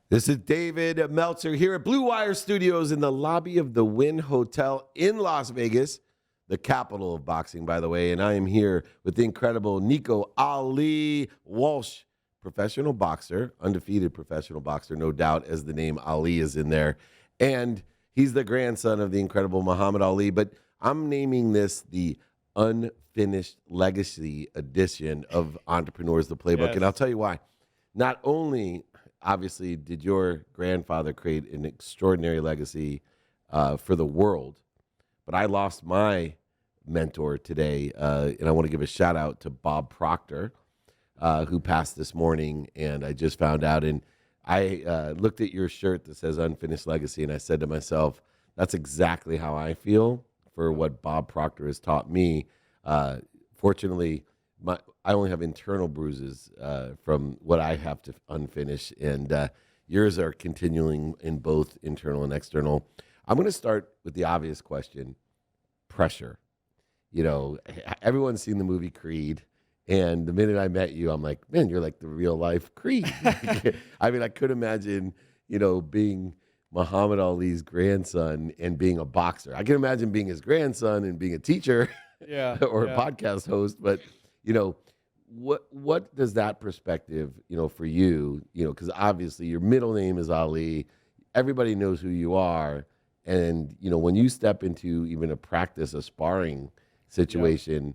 This is David Meltzer here at Blue Wire Studios in the lobby of the Wynn Hotel in Las Vegas, the capital of boxing, by the way. And I am here with the incredible Nico Ali Walsh, professional boxer, undefeated professional boxer, no doubt, as the name Ali is in there. And he's the grandson of the incredible Muhammad Ali. But I'm naming this the Unfinished Legacy edition of Entrepreneurs, the Playbook. Yes. And I'll tell you why. Not only obviously did your grandfather create an extraordinary legacy for the world, but I lost my mentor today, and I want to give a shout out to Bob Proctor, who passed this morning, and I just found out, and I looked at your shirt that says Unfinished Legacy, and I said to myself, that's exactly how I feel for what Bob Proctor has taught me. Fortunately, I only have internal bruises from what I have to unfinish, and yours are continuing in both internal and external. I'm going to start with the obvious question: pressure. You know, everyone's seen the movie Creed, and the minute I met you, I'm like, man, you're like the real life Creed. I mean, I could imagine, being Muhammad Ali's grandson and being a boxer. I can imagine being his grandson and being a teacher, or a podcast host, but what does that perspective, for you, because obviously your middle name is Ali, everybody knows who you are, and when you step into even a sparring situation,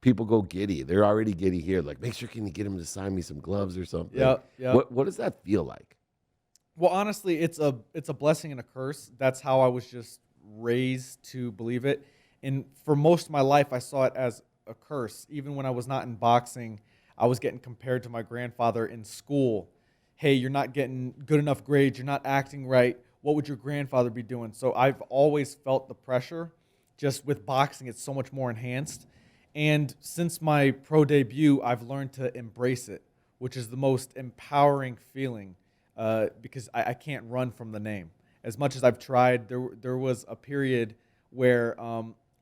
people go giddy. They're already giddy here. Like, make sure, can you get him to sign me some gloves or something? Yeah. What does that feel like? Well, honestly, it's a blessing and a curse. That's how I was just raised to believe it. And for most of my life, I saw it as a curse. Even when I was not in boxing, I was getting compared to my grandfather in school. Hey, you're not getting good enough grades. You're not acting right. What would your grandfather be doing? So I've always felt the pressure. Just with boxing, it's so much more enhanced. And since my pro debut, I've learned to embrace it, which is the most empowering feeling, because I can't run from the name. As much as I've tried, there was a period where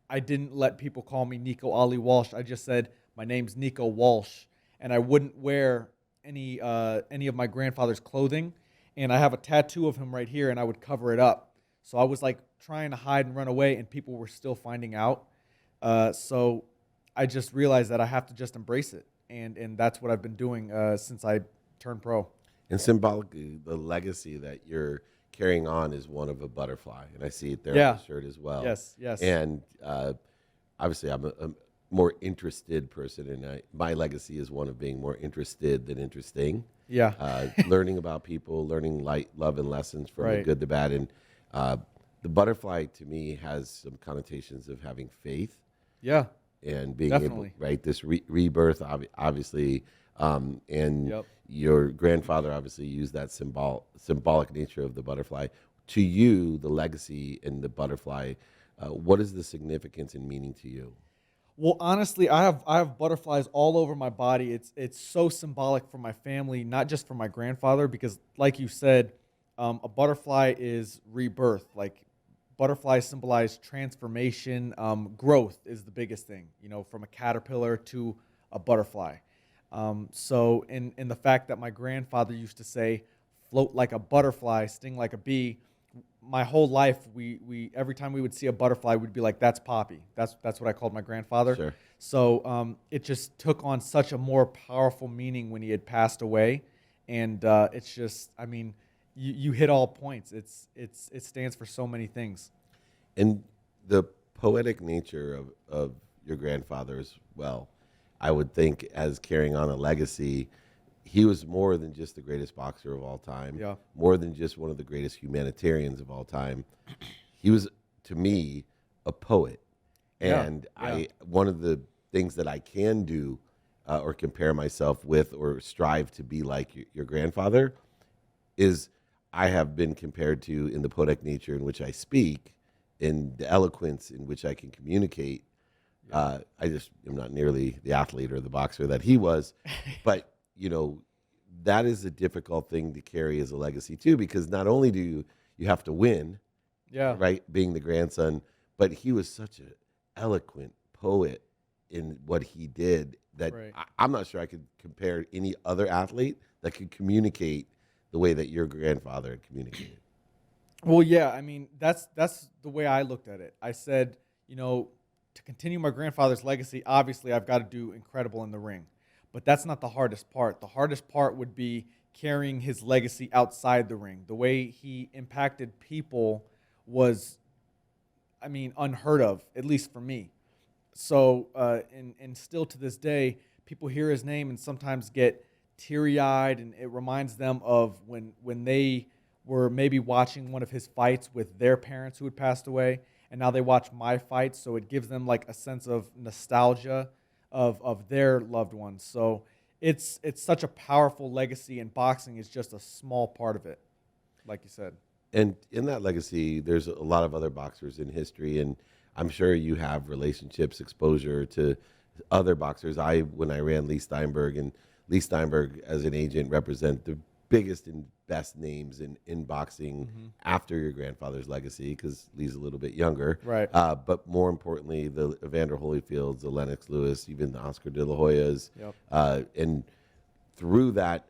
I didn't let people call me Nico Ali Walsh. I just said, my name's Nico Walsh, and I wouldn't wear any of my grandfather's clothing. And I have a tattoo of him right here, and I would cover it up. So I was like trying to hide and run away, and people were still finding out. So I just realized that I have to just embrace it, and that's what I've been doing since I turned pro. And symbolically, the legacy that you're carrying on is one of a butterfly, and I see it there Yeah. on the shirt as well. Yes. And obviously, I'm a more interested person, and my legacy is one of being more interested than interesting. Yeah. Learning about people, learning light, love, and lessons from the Right. good, the bad, and the butterfly to me has some connotations of having faith Yeah. and being Definitely. able, right? This rebirth, obviously, and Yep. your grandfather obviously used that symbolic nature of the butterfly. To you, the legacy in the butterfly, what is the significance and meaning to you? Well, honestly, I have butterflies all over my body. It's so symbolic for my family, not just for my grandfather, because like you said, a butterfly is rebirth. Like, butterflies symbolize transformation. Growth is the biggest thing, from a caterpillar to a butterfly. So in the fact that my grandfather used to say, float like a butterfly, sting like a bee, my whole life, we every time we would see a butterfly, we'd be like, that's Poppy. That's what I called my grandfather. Sure. So it just took on such a more powerful meaning when he had passed away. And it's just, I mean, you hit all points. It stands for so many things. And the poetic nature of your grandfather as well, I would think, as carrying on a legacy, he was more than just the greatest boxer of all time, Yeah. more than just one of the greatest humanitarians of all time. He was, to me, a poet. Yeah, And yeah. one of the things that I can do or compare myself with or strive to be like your grandfather is I have been compared to, in the poetic nature in which I speak, in the eloquence in which I can communicate. I just am not nearly the athlete or the boxer that he was, but that is a difficult thing to carry as a legacy too, because not only do you have to win, Yeah. right, being the grandson, but he was such an eloquent poet in what he did that Right. I'm not sure I could compare any other athlete that could communicate the way that your grandfather had communicated. Well, yeah, I mean, that's the way I looked at it. I said, to continue my grandfather's legacy, obviously I've got to do incredible in the ring. But that's not the hardest part. The hardest part would be carrying his legacy outside the ring. The way he impacted people was, I mean, unheard of, at least for me. So, and still to this day, people hear his name and sometimes get teary-eyed, and it reminds them of when they were maybe watching one of his fights with their parents who had passed away, and now they watch my fights, so it gives them like a sense of nostalgia of their loved ones. So it's such a powerful legacy, and boxing is just a small part of it, like you said. And in that legacy, there's a lot of other boxers in history, and I'm sure you have relationships, exposure to other boxers. When I ran Lee Steinberg, and Lee Steinberg as an agent represent the biggest and best names in boxing after your grandfather's legacy, because Lee's a little bit younger. Right. But more importantly, the Evander Holyfields, the Lennox Lewis, even the Oscar De La Hoyas. Yep. And through that,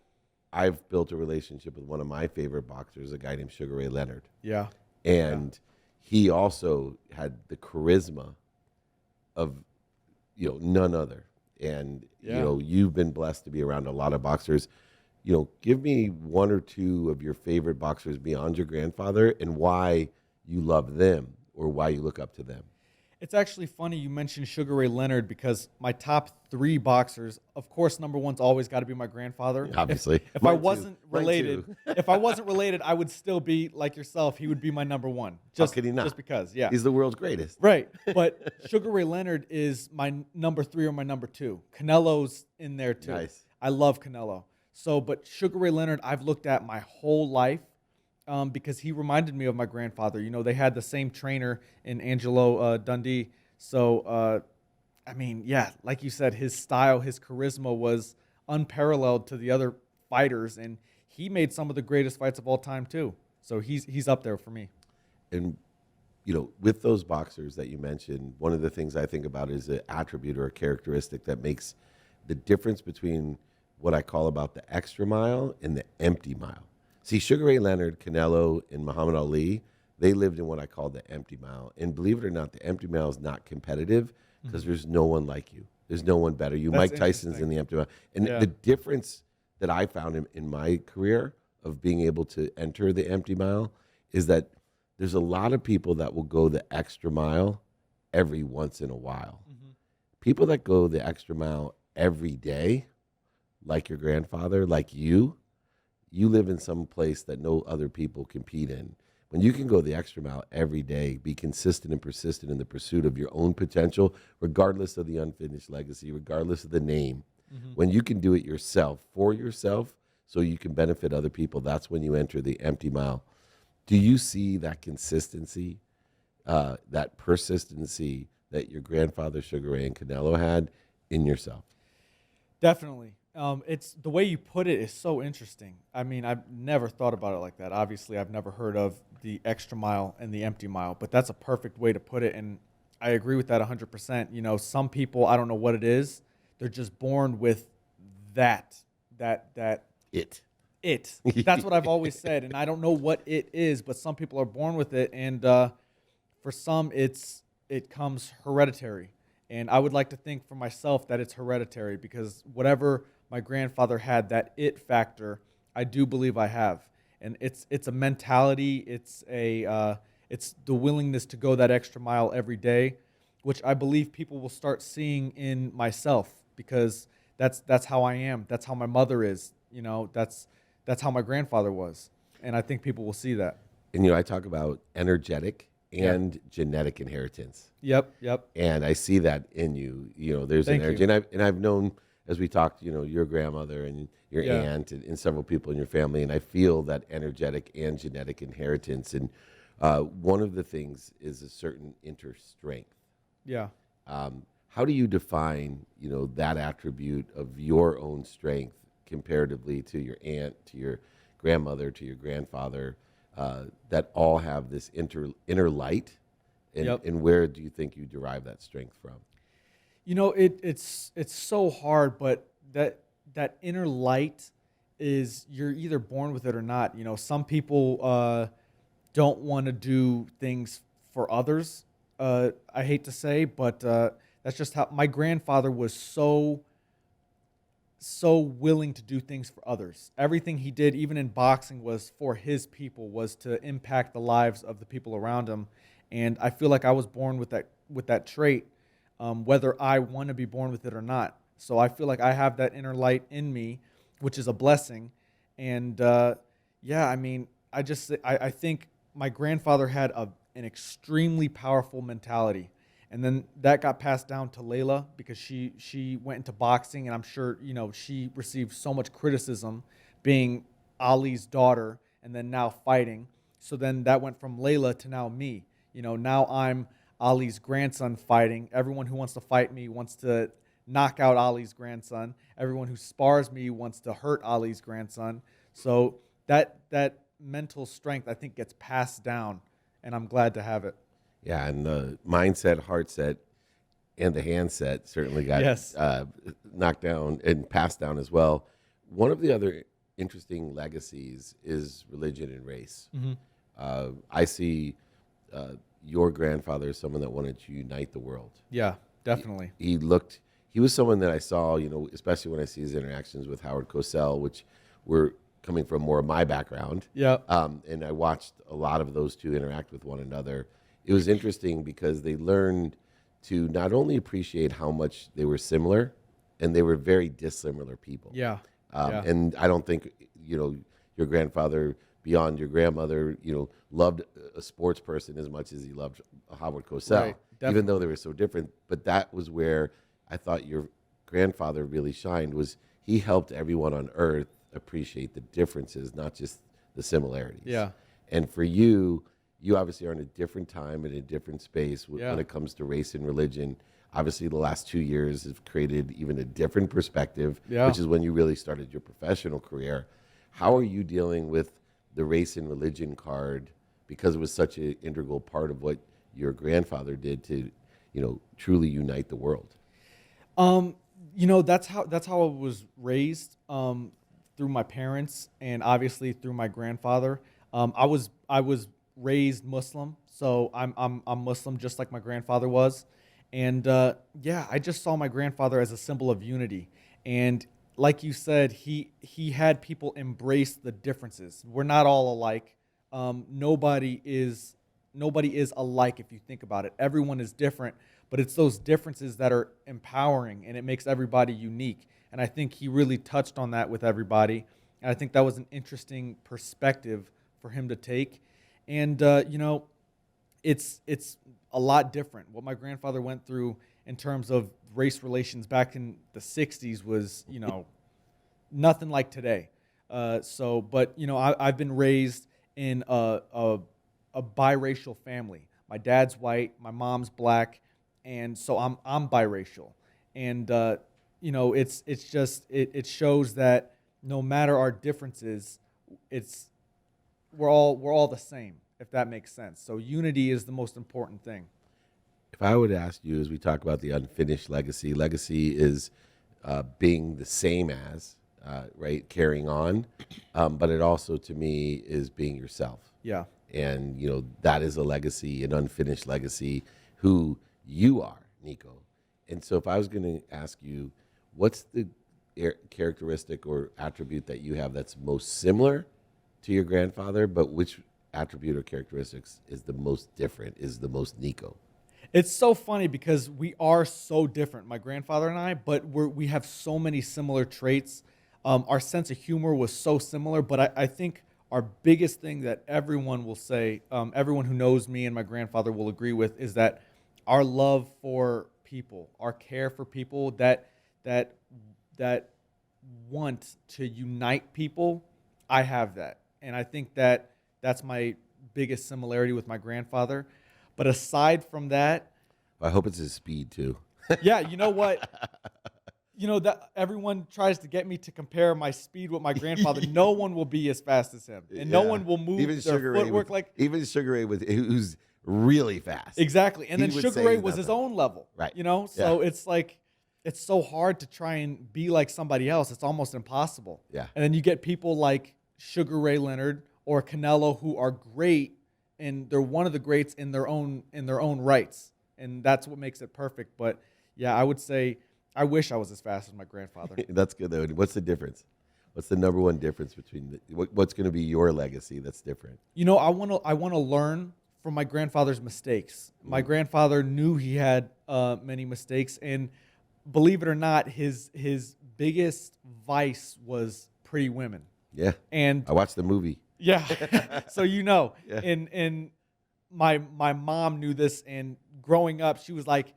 I've built a relationship with one of my favorite boxers, a guy named Sugar Ray Leonard. Yeah. And he also had the charisma of, none other. And, you've been blessed to be around a lot of boxers. Give me one or two of your favorite boxers beyond your grandfather and why you love them or why you look up to them. It's actually funny you mentioned Sugar Ray Leonard, because my top 3 boxers, of course, number one's always got to be my grandfather. Obviously. If I wasn't related, I would still be like yourself. He would be my number one. How could he not? Just because, yeah. He's the world's greatest. Right. But Sugar Ray Leonard is my number 3 or my number 2. Canelo's in there too. Nice. I love Canelo. So, but Sugar Ray Leonard, I've looked at my whole life. Because he reminded me of my grandfather. They had the same trainer in Angelo Dundee. So, I mean, yeah, like you said, his style, his charisma was unparalleled to the other fighters, and he made some of the greatest fights of all time too. So he's up there for me. And, with those boxers that you mentioned, one of the things I think about is an attribute or a characteristic that makes the difference between what I call about the extra mile and the empty mile. See, Sugar Ray Leonard, Canelo, and Muhammad Ali, they lived in what I call the empty mile. And believe it or not, the empty mile is not competitive because there's no one like you. There's no one better. That's Mike Tyson's in the empty mile. And the difference that I found in my career of being able to enter the empty mile is that there's a lot of people that will go the extra mile every once in a while. People that go the extra mile every day, like your grandfather, like you live in some place that no other people compete in. When you can go the extra mile every day, be consistent and persistent in the pursuit of your own potential, regardless of the unfinished legacy, regardless of the name, when you can do it yourself, for yourself, so you can benefit other people, that's when you enter the empty mile. Do you see that consistency, that persistency that your grandfather Sugar Ray and Canelo had in yourself? Definitely. It's the way you put it is so interesting. I mean, I've never thought about it like that. Obviously, I've never heard of the extra mile and the empty mile, but that's a perfect way to put it. And I agree with that 100%. Some people, I don't know what it is. They're just born with that. It. That's what I've always said. And I don't know what it is, but some people are born with it. And for some, it comes hereditary. And I would like to think for myself that it's hereditary, because whatever my grandfather had, that it factor, I do believe I have. And it's a mentality. It's the willingness to go that extra mile every day, which I believe people will start seeing in myself, because that's how I am. That's how my mother is. That's how my grandfather was. And I think people will see that. And I talk about energetic and genetic inheritance. Yep. And I see that in you. There's an energy. And I've known, as we talked, your grandmother and your aunt and several people in your family, and I feel that energetic and genetic inheritance. And one of the things is a certain inner strength. Yeah. How do you define, that attribute of your own strength comparatively to your aunt, to your grandmother, to your grandfather, that all have this inner light? And where do you think you derive that strength from? It's so hard, but that inner light is you're either born with it or not. Some people don't want to do things for others. I hate to say, but that's just how my grandfather was so willing to do things for others. Everything he did, even in boxing, was for his people, was to impact the lives of the people around him. And I feel like I was born with that trait, whether I want to be born with it or not. So I feel like I have that inner light in me, which is a blessing. And yeah, I mean, I think my grandfather had an extremely powerful mentality. And then that got passed down to Layla because she went into boxing, and I'm sure she received so much criticism being Ali's daughter and then now fighting. So then that went from Layla to now me. Now I'm Ali's grandson fighting. Everyone who wants to fight me wants to knock out Ali's grandson. Everyone who spars me wants to hurt Ali's grandson. So that mental strength, I think, gets passed down, and I'm glad to have it. Yeah, and the mindset, heart set, and the hand set certainly got Yes. knocked down and passed down as well. One of the other interesting legacies is religion and race. I see your grandfather as someone that wanted to unite the world. Yeah, definitely. He was someone that I saw, especially when I see his interactions with Howard Cosell, which were coming from more of my background. Yeah. And I watched a lot of those two interact with one another. It was interesting because they learned to not only appreciate how much they were similar, and they were very dissimilar people. Yeah. And I don't think, your grandfather, beyond your grandmother, loved a sports person as much as he loved Howard Cosell, Right, even though they were so different. But that was where I thought your grandfather really shined, was he helped everyone on earth appreciate the differences, not just the similarities. Yeah. And for you obviously are in a different time and a different space when Yeah. it comes to race and religion. Obviously, the last 2 years have created even a different perspective, Yeah. which is when you really started your professional career. How are you dealing with the race and religion card, because it was such an integral part of what your grandfather did to, truly unite the world? That's how I was raised, through my parents and obviously through my grandfather. I was raised Muslim, so I'm Muslim just like my grandfather was. And yeah, I just saw my grandfather as a symbol of unity. And like you said, he had people embrace the differences. We're not all alike. Nobody is alike if you think about it. Everyone is different, but it's those differences that are empowering, and it makes everybody unique. And I think he really touched on that with everybody. And I think that was an interesting perspective for him to take. And it's a lot different. What my grandfather went through in terms of race relations back in the 60s was, nothing like today. But I've been raised in a biracial family. My dad's white, my mom's black, and so I'm biracial. And it shows that no matter our differences, we're all the same, if that makes sense. So unity is the most important thing. If I would ask you, as we talk about the unfinished legacy is being the same as, right, carrying on, but it also, to me, is being yourself. Yeah. And, that is a legacy, an unfinished legacy, who you are, Nico. And so if I was going to ask you, what's the characteristic or attribute that you have that's most similar to your grandfather, but which attribute or characteristics is the most different, is the most Nico? It's so funny because we are so different, my grandfather and I, but we have so many similar traits. Our sense of humor was so similar, but I think our biggest thing that everyone will say, everyone who knows me and my grandfather will agree with, is that our love for people, our care for people, that want to unite people, I have that. And I think that's my biggest similarity with my grandfather. But aside from that, I hope it's his speed too. yeah, you know what? That everyone tries to get me to compare my speed with my grandfather. No one will be as fast as him, and no one will move even their footwork even Sugar Ray who's really fast. Exactly. And He then would Sugar say Ray he's was not his fast. own level. Right. So Yeah. it's like, it's so hard to try and be like somebody else. It's almost impossible. Yeah. And then you get people like Sugar Ray Leonard or Canelo who are great, and they're one of the greats in their own rights, and that's what makes it perfect. But yeah, I would say I wish I was as fast as my grandfather. That's good though. What's the difference? What's the number one difference between what's going to be your legacy that's different? You know, I want to learn from my grandfather's mistakes. My grandfather knew he had many mistakes, and believe it or not, his biggest vice was pretty women. Yeah. And I watched the movie. yeah, so you know, Yeah. and my mom knew this, and growing up, she was like,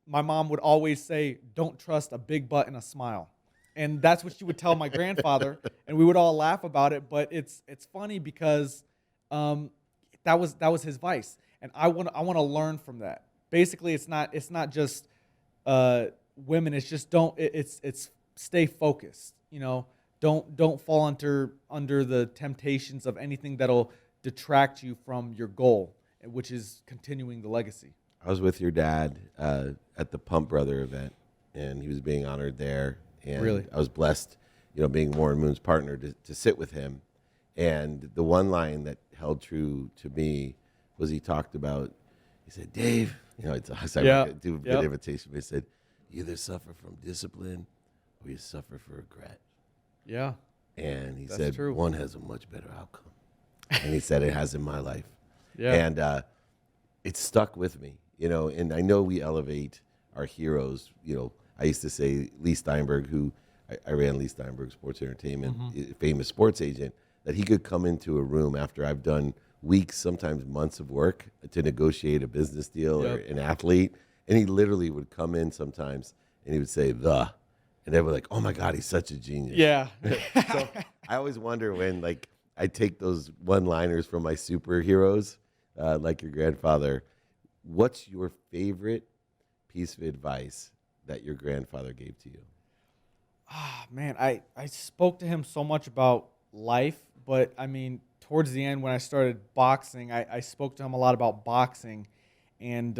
my mom would always say, "Don't trust a big butt and a smile." And that's what she would tell my grandfather, and we would all laugh about it. But it's funny because that was his vice, and I want to learn from that. Basically, it's not just women. It's just it's stay focused. You know, don't fall under the temptations of anything that'll detract you from your goal, which is continuing the legacy. I was with your dad at the Pump Brother event, and he was being honored there. And Really? I was blessed, being Warren Moon's partner, to sit with him. And the one line that held true to me was he talked about, he said, "Dave," I Yeah. do a good invitation, but he said, "You either suffer from discipline or you suffer for regret." Yeah. And he That's said, true. "One has a much better outcome." And he said, "It has in my life." Yeah. And it stuck with me, and I know we elevate our heroes. I used to say Lee Steinberg, who I ran Lee Steinberg Sports Entertainment, famous sports agent, that he could come into a room after I've done weeks, sometimes months of work to negotiate a business deal or an athlete. And he literally would come in sometimes and he would say, and they were like, "Oh my God, he's such a genius." Yeah. So I always wonder when, I take those one-liners from my superheroes, like your grandfather. What's your favorite piece of advice that your grandfather gave to you? Man, I spoke to him so much about life, but I mean, towards the end when I started boxing, I spoke to him a lot about boxing, and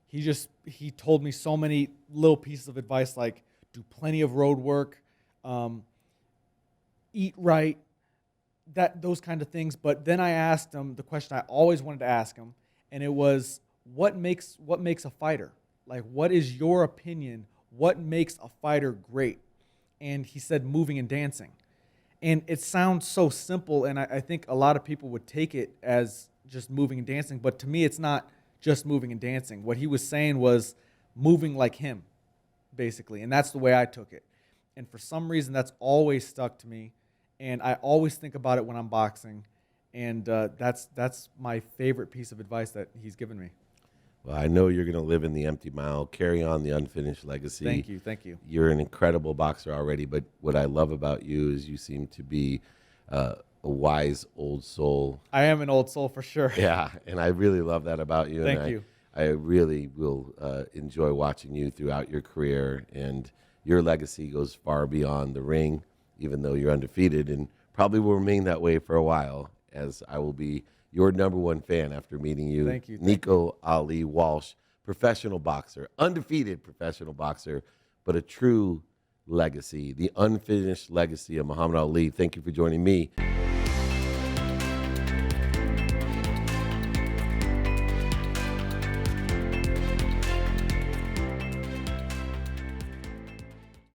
he told me so many little pieces of advice, like do plenty of road work, eat right, those kind of things. But then I asked him the question I always wanted to ask him, and it was, what makes a fighter? Like, what is your opinion? What makes a fighter great? And he said moving and dancing. And it sounds so simple, and I think a lot of people would take it as just moving and dancing. But to me, it's not just moving and dancing. What he was saying was moving like him, basically. And that's the way I took it. And for some reason, that's always stuck to me. And I always think about it when I'm boxing. And that's my favorite piece of advice that he's given me. Well, I know you're going to live in the empty mile, carry on the unfinished legacy. Thank you. You're an incredible boxer already, but what I love about you is you seem to be a wise old soul. I am an old soul for sure. Yeah, and I really love that about you. Thank and you. I really will enjoy watching you throughout your career, and your legacy goes far beyond the ring, even though you're undefeated, and probably will remain that way for a while, as I will be your number one fan after meeting you. Thank you. Nico Ali Walsh, professional boxer, undefeated professional boxer, but a true legacy, the unfinished legacy of Muhammad Ali. Thank you for joining me